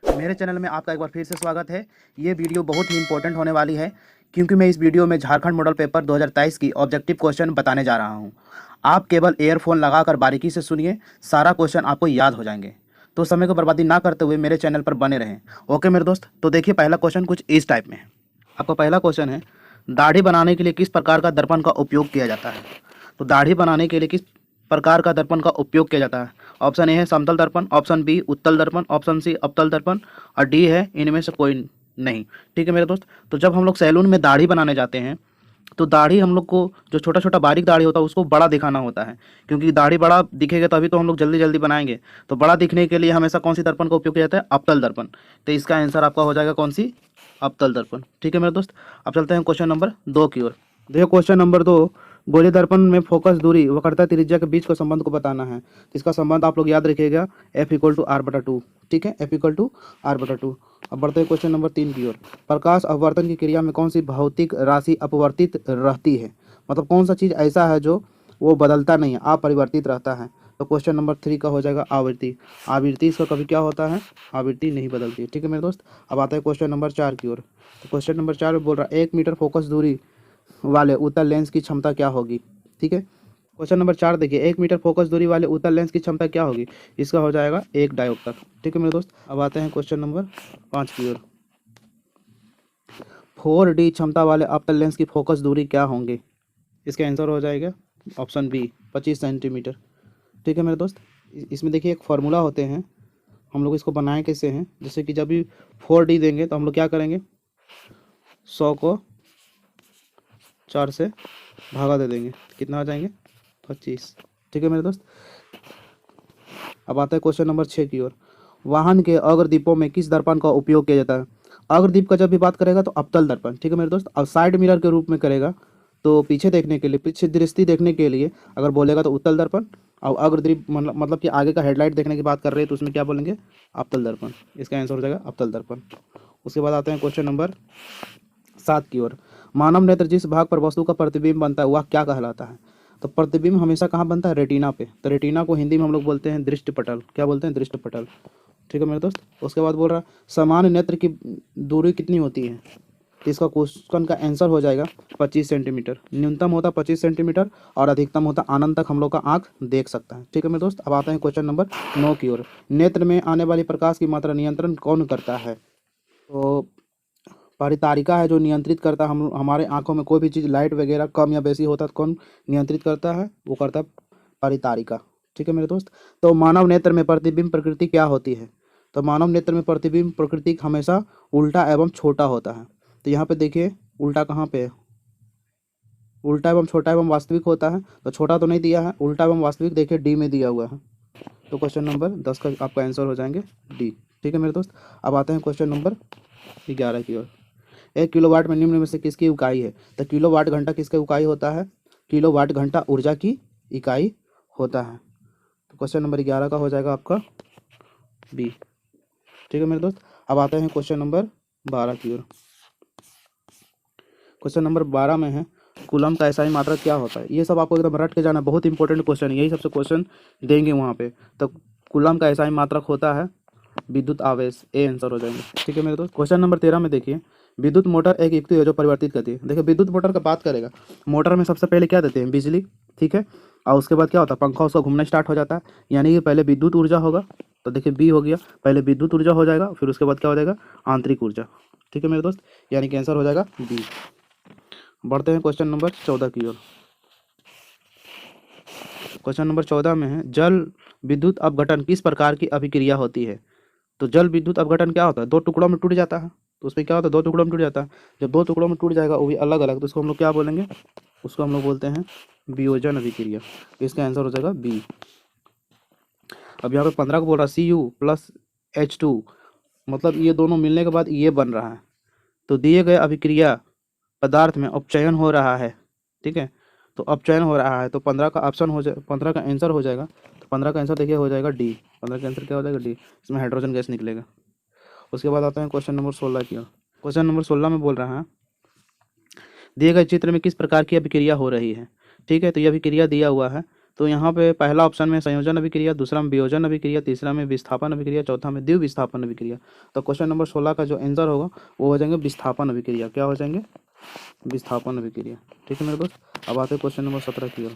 मेरे चैनल में आपका एक बार फिर से स्वागत है। ये वीडियो बहुत ही इंपॉर्टेंट होने वाली है क्योंकि मैं इस वीडियो में झारखंड मॉडल पेपर 2023 की ऑब्जेक्टिव क्वेश्चन बताने जा रहा हूँ। आप केवल ईयरफोन लगाकर बारीकी से सुनिए, सारा क्वेश्चन आपको याद हो जाएंगे। तो समय को बर्बादी ना करते हुए मेरे चैनल पर बने रहें। ओके मेरे दोस्त, तो देखिए पहला क्वेश्चन कुछ इस टाइप में है। आपका पहला क्वेश्चन है, दाढ़ी बनाने के लिए किस प्रकार का दर्पण का उपयोग किया जाता है। तो दाढ़ी बनाने के लिए किस प्रकार का दर्पण का उपयोग किया जाता है। ऑप्शन ए है समतल दर्पण, ऑप्शन बी उत्तल दर्पण, ऑप्शन सी अवतल दर्पण और डी है इनमें से कोई नहीं। ठीक है मेरे दोस्त, तो जब हम लोग सैलून में दाढ़ी बनाने जाते हैं तो दाढ़ी हम लोग को जो छोटा छोटा बारीक दाढ़ी होता है उसको बड़ा दिखाना होता है, क्योंकि दाढ़ी बड़ा दिखेगा तभी तो हम लोग जल्दी जल्दी बनाएंगे। तो बड़ा दिखने के लिए हमेशा कौन सी दर्पण का उपयोग किया जाता है, अवतल दर्पण। तो इसका आंसर आपका हो जाएगा कौन सी, अवतल दर्पण। ठीक है मेरे दोस्त, अब चलते हैं क्वेश्चन नंबर 2 की ओर। देखिए क्वेश्चन नंबर 2, गोलीय दर्पण में फोकस दूरी वक्रता त्रिज्या के बीच का संबंध को बताना है। तो इसका संबंध आप लोग याद रखिएगा, F=R/2। ठीक है, F=R/2। अब बढ़ते हैं क्वेश्चन नंबर 3 की ओर। प्रकाश अपवर्तन की क्रिया में कौन सी भौतिक राशि अपवर्तित रहती है। मतलब कौन सा चीज़ ऐसा है जो वो बदलता नहीं है, अपरिवर्तित रहता है। तो क्वेश्चन नंबर 3 का हो जाएगा आवृत्ति। आवृत्ति इसका कभी क्या होता है, आवृत्ति नहीं बदलती है। ठीक है मेरे दोस्त, अब आता है क्वेश्चन नंबर 4 की ओर। तो क्वेश्चन नंबर 4 में बोल रहा है 1 मीटर फोकस दूरी वाले उत्तल लेंस की क्षमता क्या होगी। ठीक है, क्वेश्चन नंबर 4 देखिए, 1 मीटर फोकस दूरी वाले उत्तल लेंस की क्षमता क्या होगी। इसका हो जाएगा 1 डायोप्टर। ठीक है मेरे दोस्त, अब आते हैं क्वेश्चन नंबर 5 की ओर। 4D क्षमता वाले अवतल लेंस की फोकस दूरी क्या होंगे। इसका आंसर हो जाएगा ऑप्शन बी, 25 सेंटीमीटर। ठीक है मेरे दोस्त, इसमें देखिए एक फार्मूला होते हैं, हम लोग इसको बनाए कैसे हैं। जैसे कि जब भी 4D देंगे तो हम लोग क्या करेंगे, 100 को 4 से भागा दे देंगे, कितना आ जाएंगे, 25। ठीक है मेरे दोस्त, अब आता है क्वेश्चन नंबर 6 की ओर। वाहन के अग्रदीपों में किस दर्पण का उपयोग किया जाता है। अग्रदीप का जब भी बात करेगा तो अवतल दर्पण। ठीक है मेरे दोस्त, अब साइड मिरर के रूप में करेगा तो पीछे देखने के लिए, पीछे दृष्टि देखने के लिए अगर बोलेगा तो उत्तल दर्पण। और अग्रदीप मतलब कि आगे का हेडलाइट देखने की बात कर रहे हैं तो उसमें क्या बोलेंगे, अवतल दर्पण। इसका आंसर हो जाएगा अवतल दर्पण। उसके बाद आते हैं क्वेश्चन नंबर 7 की ओर। मानव नेत्र जिस भाग पर वस्तु का प्रतिबिंब बनता है वह क्या कहलाता है। तो प्रतिबिंब हमेशा कहाँ बनता है, रेटिना पे। तो रेटिना को हिंदी में हम लोग बोलते हैं दृष्टि पटल। क्या बोलते हैं, दृष्टि पटल। ठीक है मेरे दोस्त, उसके बाद बोल रहा है सामान्य नेत्र की दूरी कितनी होती है। तो इसका क्वेश्चन का आंसर हो जाएगा 25 सेंटीमीटर। न्यूनतम होता 25 सेंटीमीटर और अधिकतम होता अनंत तक हम लोग का आँख देख सकता है। ठीक है मेरे दोस्त, अब आते हैं क्वेश्चन नंबर 9 की ओर। नेत्र में आने वाली प्रकाश की मात्रा नियंत्रण कौन करता है। तो परितारिका है जो नियंत्रित करता है। हम हमारे आंखों में कोई भी चीज़ लाइट वगैरह कम या बेसी होता है तो कौन नियंत्रित करता है, वो करता है परितारिका। ठीक है मेरे दोस्त, तो मानव नेत्र में प्रतिबिंब प्रकृति क्या होती है। तो मानव नेत्र में प्रतिबिंब प्रकृति हमेशा उल्टा एवं छोटा होता है। तो यहाँ पे देखिए उल्टा कहाँ पे है, उल्टा एवं छोटा एवं वास्तविक होता है। तो छोटा तो नहीं दिया है, उल्टा एवं वास्तविक देखिए डी में दिया हुआ है। तो क्वेश्चन नंबर 10 का आपका आंसर हो जाएंगे डी। ठीक है मेरे दोस्त, अब आते हैं क्वेश्चन नंबर 11 की ओर। 1 किलोवाट में निम्न में से किसकी इकाई है। तो किलोवाट घंटा किसका इकाई होता है, किलोवाट घंटा ऊर्जा की इकाई होता है। तो क्वेश्चन नंबर 11 का हो जाएगा आपका बी। ठीक है मेरे दोस्त, अब आते हैं क्वेश्चन नंबर 12 की ओर। क्वेश्चन नंबर 12 में है कूलम का एसआई मात्रक क्या होता है। ये सब आपको एकदम रट के जाना, बहुत इंपॉर्टेंट क्वेश्चन है, यही सबसे क्वेश्चन देंगे वहाँ पे। तो कूलम का एसआई मात्रक होता है विद्युत आवेश, ए आंसर हो जाएंगे। ठीक है मेरे दोस्त, क्वेश्चन नंबर 13 में देखिए विद्युत मोटर एक युक्ति है जो परिवर्तित करती है। देखिए विद्युत मोटर का बात करेगा, मोटर में सबसे पहले क्या देते हैं, बिजली। ठीक है, और उसके बाद क्या होता है, पंखा उसका घूमना स्टार्ट हो जाता है, यानी कि पहले विद्युत ऊर्जा होगा। तो देखिए बी हो गया, पहले विद्युत ऊर्जा हो जाएगा, फिर उसके बाद क्या हो जाएगा, आंतरिक ऊर्जा। ठीक है मेरे दोस्त, यानी कि आंसर हो जाएगा बी। बढ़ते हैं क्वेश्चन नंबर 14 की ओर। क्वेश्चन नंबर 14 में है जल विद्युत अपघटन किस प्रकार की अभिक्रिया होती है। तो जल विद्युत अपघटन क्या होता है, दो टुकड़ों में टूट जाता है। तो उसमें क्या होता है, दो टुकड़ों में टूट जाता है। जब दो टुकड़ों में टूट जाएगा वो भी अलग अलग, तो उसको हम लोग क्या बोलेंगे, उसको हम लोग बोलते हैं वियोजन अभिक्रिया। इसका आंसर हो जाएगा बी। अब यहाँ पे 15 को बोल रहा है Cu+H2, मतलब ये दोनों मिलने के बाद ये बन रहा है। तो दिए गए अभिक्रिया पदार्थ में अपचयन हो रहा है। ठीक है, तो अपचयन हो रहा है, तो 15 का ऑप्शन हो जाए, 15 का आंसर हो जाएगा। तो 15 का आंसर देखिए हो जाएगा डी। 15 का आंसर क्या हो जाएगा, डी। इसमें हाइड्रोजन गैस निकलेगा। उसके बाद आता है क्वेश्चन नंबर 16 की। क्वेश्चन नंबर 16 में बोल रहा है दिए गए चित्र में किस प्रकार की अभिक्रिया हो रही है। ठीक है, तो यह अभिक्रिया दिया हुआ है, तो यहाँ पे पहला ऑप्शन में संयोजन अभिक्रिया, दूसरा में वियोजन अभिक्रिया, तीसरा में विस्थापन अभिक्रिया, चौथा में द्विविस्थापन अभिक्रिया। तो क्वेश्चन नंबर 16 का जो आंसर होगा वो हो जाएंगे विस्थापन अभिक्रिया। क्या हो जाएंगे? विस्थापन अभिक्रिया। ठीक है मेरे दोस्त। अब आते हैं क्वेश्चन नंबर 17 की ओर।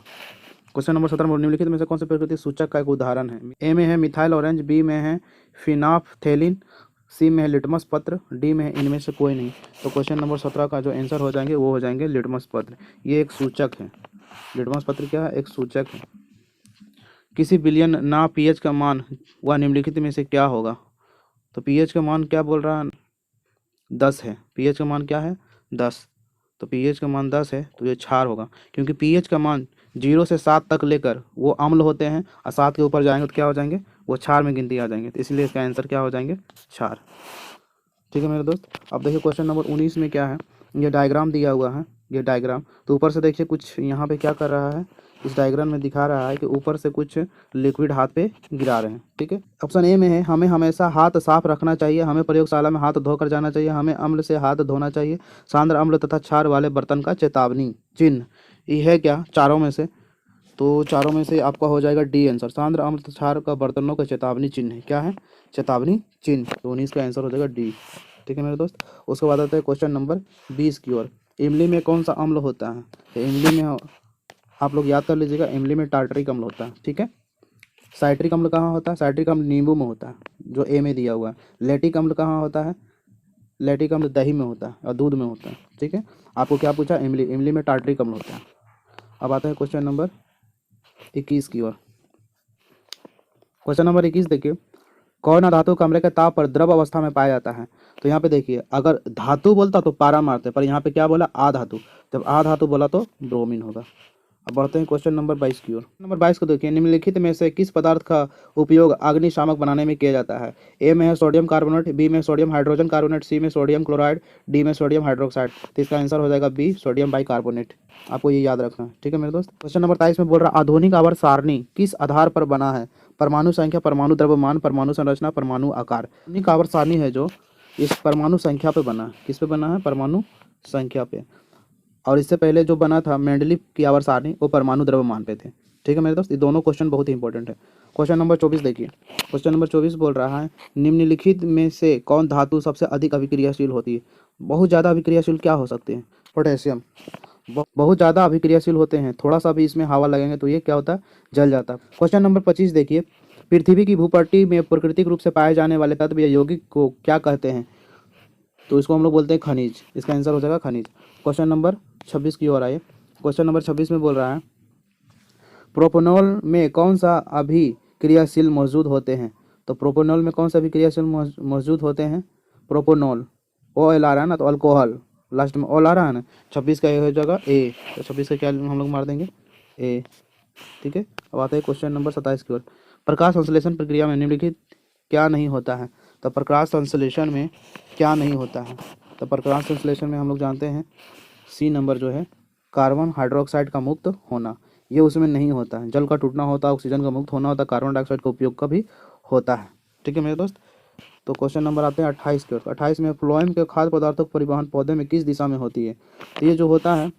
क्वेश्चन नंबर 17 निम्नलिखित में से कौन से प्राकृतिक सूचक का एक उदाहरण है? ए में है मिथाइल ऑरेंज, बी में है फिनाफ्थेलिन, सी में है लिटमस पत्र, डी में है इनमें से कोई नहीं। तो क्वेश्चन नंबर 17 का जो आंसर हो जाएंगे वो हो जाएंगे लिटमस पत्र। ये एक सूचक है। लिटमस पत्र क्या है? एक सूचक है। किसी बिलियन ना पीएच का मान वह निम्नलिखित में से क्या होगा? तो पीएच का मान क्या बोल रहा है? 10 है। पीएच का मान क्या है? 10। तो पीएच का मान 10 है तो ये क्षार होगा, क्योंकि पीएच का मान 0 से 7 तक लेकर वो अम्ल होते हैं और 7 के ऊपर जाएंगे तो क्या हो जाएंगे? वो क्षार में गिनती आ जाएंगे। तो इसलिए इसका आंसर क्या हो जाएंगे? क्षार। ठीक है मेरे दोस्त। अब देखिए क्वेश्चन नंबर 19 में क्या है। ये डायग्राम दिया हुआ है, ये डायग्राम। तो ऊपर से देखिए कुछ यहाँ पे क्या कर रहा है, इस डायग्राम में दिखा रहा है कि ऊपर से कुछ लिक्विड हाथ पे गिरा रहे हैं। ठीक है। ऑप्शन ए में है हमें हमेशा हाथ साफ रखना चाहिए, हमें प्रयोगशाला में हाथ धोकर जाना चाहिए, हमें अम्ल से हाथ धोना चाहिए, सांद्र अम्ल तथा क्षार वाले बर्तन का चेतावनी चिन्ह। ये है क्या चारों में से? तो चारों में से आपका हो जाएगा डी आंसर। सांद्र अम्ल तथा क्षार का बर्तनों का चेतावनी चिन्ह है। क्या है? चेतावनी चिन्ह। तो 19 का आंसर हो जाएगा डी। ठीक है मेरे दोस्त। उसके बाद आता है क्वेश्चन नंबर 20 की ओर। इमली में कौन सा अम्ल होता है? तो इमली में आप लोग याद कर लीजिएगा, इमली में टार्टरिक अम्ल होता है। ठीक है। साइट्रिक अम्ल कहाँ होता है? साइट्रिक अम्ल नींबू में होता है, जो ए में दिया हुआ है। लैटिक अम्ल कहाँ होता है? लैटिक अम्ल दही में होता है और दूध में होता है। ठीक है। आपको क्या पूछा? इमली। इमली में टार्टरिक अम्ल होता है। अब आता है क्वेश्चन नंबर 21 की ओर। क्वेश्चन नंबर 21 देखिए, कौन अधातु कमरे के ताप पर द्रव अवस्था में पाया जाता है? तो यहाँ पे देखिए, अगर धातु बोलता तो पारा मारते, पर यहाँ पे क्या बोला? आधातु। जब आधातु बोला तो ब्रोमीन होगा। अब बढ़ते हैं क्वेश्चन नंबर 22 की ओर। नंबर 22 को देखिए, निम्नलिखित में से किस पदार्थ का उपयोग अग्निशामक बनाने में किया जाता है? ए में है सोडियम कार्बोनेट, बी में सोडियम हाइड्रोजन कार्बोनेट, सी में सोडियम क्लोराइड, डी में सोडियम हाइड्रोक्साइड। तो इसका आंसर हो जाएगा बी, सोडियम बाइकार्बोनेट। आपको ये याद रखना है। ठीक है मेरे दोस्त। क्वेश्चन नंबर 23 में बोल रहा है आधुनिक आवर्त सारणी किस आधार पर बना है? परमाणु संख्या, परमाणु द्रव्यमान, परमाणु संरचना, परमाणु आकार। आधुनिक आवर्त सारणी है जो इस परमाणु संख्या पे बना है। किस पे बना है? परमाणु संख्या पे। और इससे पहले जो बना था मेंडलीव की आवर्त सारणी, वो परमाणु द्रव्यमान पे थे। ठीक है मेरे दोस्त। ये दोनों क्वेश्चन बहुत ही इंपॉर्टेंट है। क्वेश्चन नंबर 24 देखिए। क्वेश्चन नंबर 24 बोल रहा है निम्नलिखित में से कौन धातु सबसे अधिक अभिक्रियाशील होती है? बहुत ज़्यादा अभिक्रियाशील क्या हो सकते हैं? पोटेशियम। बहुत ज़्यादा अभिक्रियाशील होते हैं, थोड़ा सा भी इसमें हवा लगेंगे तो ये क्या होता है? जल जाता है। क्वेश्चन नंबर 25 देखिए, पृथ्वी की भूपट्टी में प्राकृतिक रूप से पाए जाने वाले तत्व या यौगिक को क्या कहते हैं? तो इसको हम लोग बोलते हैं खनिज। इसका आंसर हो जाएगा खनिज। क्वेश्चन नंबर 26 की ओर आइए। क्वेश्चन नंबर 26 में बोल रहा है प्रोपेनॉल में कौन सा अभिक्रियाशील मौजूद होते हैं? तो प्रोपेनॉल में कौन सा अभिक्रियाशील मौजूद होते हैं? प्रोपेनॉल। ओ एल आ रहा है ना, तो अल्कोहल लास्ट में ऑल आ रहा है ना। 26 का ये हो जाएगा ए। तो 26 का क्या हम लोग मार देंगे? ए। ठीक है। अब आता है क्वेश्चन नंबर 27 की ओर। प्रकाश संश्लेषण प्रक्रिया में निम्नलिखित क्या नहीं होता है? तो प्रकाश संश्लेषण में क्या नहीं होता है? तो प्रकाश संश्लेषण में हम लोग जानते हैं सी नंबर जो है कार्बन हाइड्रोक्साइड का मुक्त होना, ये उसमें नहीं होता है। जल का टूटना होता है, ऑक्सीजन का मुक्त होना होता है, कार्बन डाइऑक्साइड का उपयोग का भी होता है। ठीक है मेरे दोस्त। तो क्वेश्चन नंबर आते हैं 28 की ओर। 28 में फ्लोएम के खाद्य पदार्थों का परिवहन पौधे में किस दिशा में होती है? तो ये जो होता है,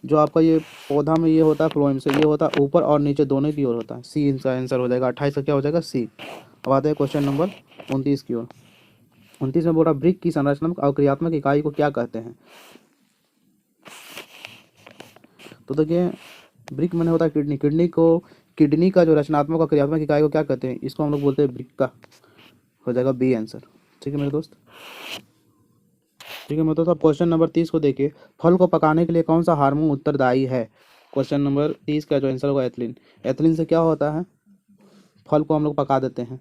जो आपका ये पौधा में ये होता है फ्लोएम से, ये होता है ऊपर और नीचे दोनों की ओर होता है। सी इसका आंसर हो जाएगा। 28 का क्या हो जाएगा? सी। अब आते हैं क्वेश्चन नंबर 29 की ओर। 29 में बोल रहा ब्रिक की संरचनात्मक और क्रियात्मक इकाई को क्या कहते हैं? तो देखिए, ब्रिक मैंने होता है किडनी। किडनी का जो रचनात्मक और क्रियात्मक इकाई को क्या कहते हैं? इसको हम लोग बोलते हैं ब्रिक का। हो जाएगा बी आंसर। ठीक है मेरे दोस्त। ठीक है मेरे दोस्त। अब क्वेश्चन नंबर 30 को देखिए, फल को पकाने के लिए कौन सा हार्मोन उत्तरदायी है? क्वेश्चन नंबर 30 का जो आंसर होगा एथिलीन। एथिलीन से क्या होता है? फल को हम लोग पका देते हैं।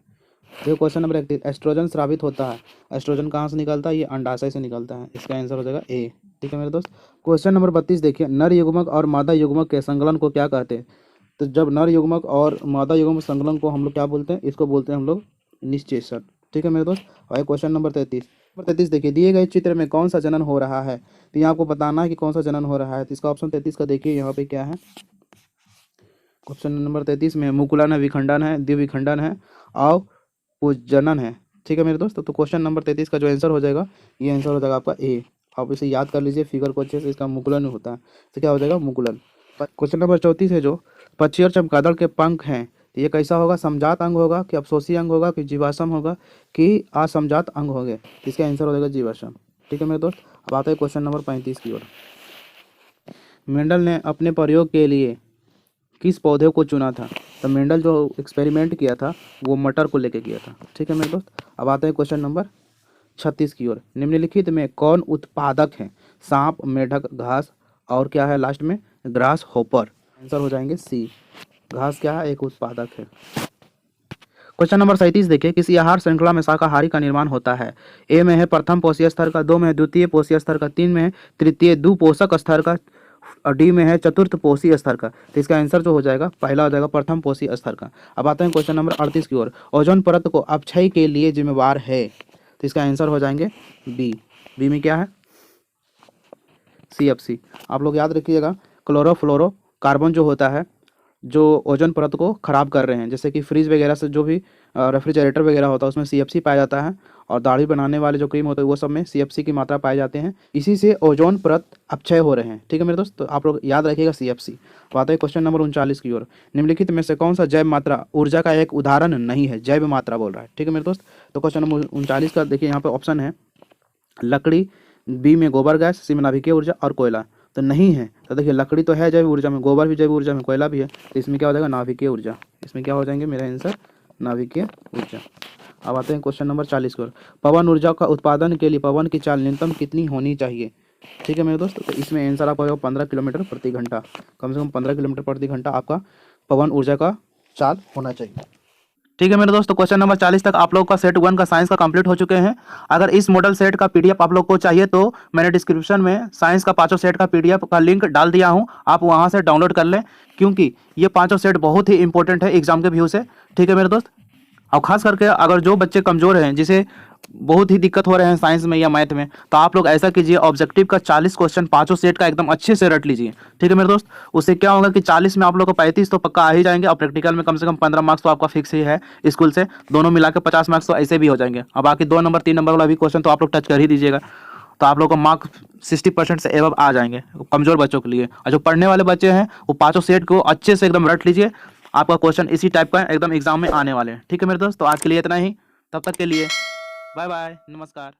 देखो क्वेश्चन नंबर 31, एस्ट्रोजन स्रावित होता है। एस्ट्रोजन कहाँ से निकलता है? ये अंडाशय से निकलता है। इसका आंसर हो जाएगा ए। ठीक है मेरे दोस्त। क्वेश्चन नंबर 32 देखिए, नर युग्मक और मादा युग्मक के संकलन को क्या कहते हैं? तो जब नर युग्मक और मादा युग्मक संकलन को हम लोग क्या बोलते हैं? इसको बोलते हैं हम लोग निषेचन। ठीक है मेरे दोस्त। और क्वेश्चन नंबर 33 देखिए, दिए गए चित्र में कौन सा जनन हो रहा है? तो यहाँ आपको बताना है कि कौन सा जनन हो रहा है। तो इसका ऑप्शन 33 का देखिए यहाँ पे क्या है। क्वेश्चन नंबर 33 में मुकुलन है, विखंडन है, द्विविखंडन है और पुंजनन है। ठीक है मेरे दोस्त। तो क्वेश्चन नंबर 33 का जो आंसर हो जाएगा, ये आंसर हो जाएगा आपका ए। आप इसे याद कर लीजिए फिगर को अच्छे से। इसका मुकुलन होता है, तो क्या हो जाएगा? मुकुलन। क्वेश्चन नंबर 34 है जो पक्षी और चमगादड़ के पंख हैं, तो ये कैसा होगा? समजात अंग होगा कि अफसोसी अंग होगा कि जीवाश्म होगा कि असमजात अंग होंगे? इसका आंसर हो जाएगा जीवाश्म। ठीक है मेरे दोस्त, अब आता है क्वेश्चन नंबर 35 की ओर। मेंडल ने अपने प्रयोग के लिए किस पौधे को चुना था? तो मेंडल जो एक्सपेरिमेंट किया था वो मटर को लेके किया था। ठीक है मेरे दोस्त, अब आते हैं क्वेश्चन नंबर 36 की ओर। निम्नलिखित में कौन उत्पादक है? सांप, मेढक, घास और क्या है लास्ट में? Grass hopper. आंसर हो जाएंगे सी, घास क्या है? एक उत्पादक है। क्वेश्चन नंबर 37 देखिए, किसी आहार श्रृंखला में शाकाहारी का निर्माण होता है? ए में है प्रथम पोषीय स्तर का, 2 में है द्वितीय पोषीय स्तर का, 3 में है तृतीय दुपोषक स्तर का और डी में है चतुर्थ पोषीय स्तर का। तो इसका आंसर जो हो जाएगा पहला हो जाएगा प्रथम पोषीय स्तर का। अब आते हैं क्वेश्चन नंबर 38 की ओर। ओजोन परत को अपक्षय के लिए जिम्मेवार है? तो इसका आंसर हो जाएंगे बी। बी में क्या है? CFC। आप लोग याद रखिएगा, क्लोरोफ्लोरो कार्बन जो होता है जो ओजोन परत को खराब कर रहे हैं, जैसे कि फ्रिज वगैरह से जो भी रेफ्रिजरेटर वगैरह होता है उसमें CFC पाया जाता है, और दाढ़ी बनाने वाले जो क्रीम होते हैं वो सब में CFC की मात्रा पाए जाते हैं, इसी से ओजोन परत अपक्षय हो रहे हैं। ठीक है मेरे दोस्त, तो आप लोग याद रखिएगा CFC। बात है क्वेश्चन नंबर 39 की ओर। निम्नलिखित में से कौन सा जैव मात्रा ऊर्जा का एक उदाहरण नहीं है? जैव मात्रा बोल रहा है। ठीक है मेरे दोस्त, तो क्वेश्चन नंबर 39 का देखिए यहाँ पे ऑप्शन है लकड़ी, बी में गोबर गैस, सी में नाभिकीय ऊर्जा और कोयला। तो नहीं है, तो देखिए लकड़ी तो है जैव ऊर्जा में, गोबर भी जैव ऊर्जा में, कोयला भी है, तो इसमें क्या हो जाएगा? नाभिकीय ऊर्जा। इसमें क्या हो जाएंगे मेरा आंसर? नाभिकीय ऊर्जा। अब आते हैं क्वेश्चन नंबर 40 की ओर। पवन ऊर्जा का उत्पादन के लिए पवन की चाल न्यूनतम कितनी होनी चाहिए? ठीक है मेरे दोस्त, तो इसमें आंसर आपका होगा 15 किलोमीटर प्रति घंटा। कम से कम 15 किलोमीटर प्रति घंटा आपका पवन ऊर्जा का चाल होना चाहिए। ठीक है मेरे दोस्तों, क्वेश्चन नंबर 40 तक आप लोग का सेट 1 का साइंस का कंप्लीट हो चुके हैं। अगर इस मॉडल सेट का PDF आप लोग को चाहिए तो मैंने डिस्क्रिप्शन में साइंस का 5 सेट का PDF का लिंक डाल दिया हूं, आप वहां से डाउनलोड कर लें, क्योंकि ये 5 सेट बहुत ही इंपॉर्टेंट है एग्जाम के व्यू से। ठीक है मेरे दोस्त, और खास करके अगर जो बच्चे कमजोर हैं, जिसे बहुत ही दिक्कत हो रहे हैं साइंस में या मैथ में, तो आप लोग ऐसा कीजिए, ऑब्जेक्टिव का 40 क्वेश्चन 5 सेट का एकदम अच्छे से रट लीजिए। ठीक है मेरे दोस्त, उससे क्या होगा कि 40 में आप लोग को 35 तो पक्का आ ही जाएंगे, और प्रैक्टिकल में कम से कम 15 मार्क्स तो आपका फिक्स ही है स्कूल से, दोनों मिला के 50 मार्क्स तो ऐसे भी हो जाएंगे। अब बाकी 2 नंबर 3 नंबर वाला भी क्वेश्चन तो आप लोग टच कर ही दीजिएगा, तो आप लोग को मार्क्स 60% से एवं आ जाएंगे कमजोर बच्चों के लिए। और जो पढ़ने वाले बच्चे हैं वो 5 सेट को अच्छे से एकदम रट लीजिए, आपका क्वेश्चन इसी टाइप का एकदम एग्जाम में आने वाले हैं। ठीक है मेरे दोस्त, तो आज के लिए इतना ही, तब तक के लिए बाय बाय, नमस्कार।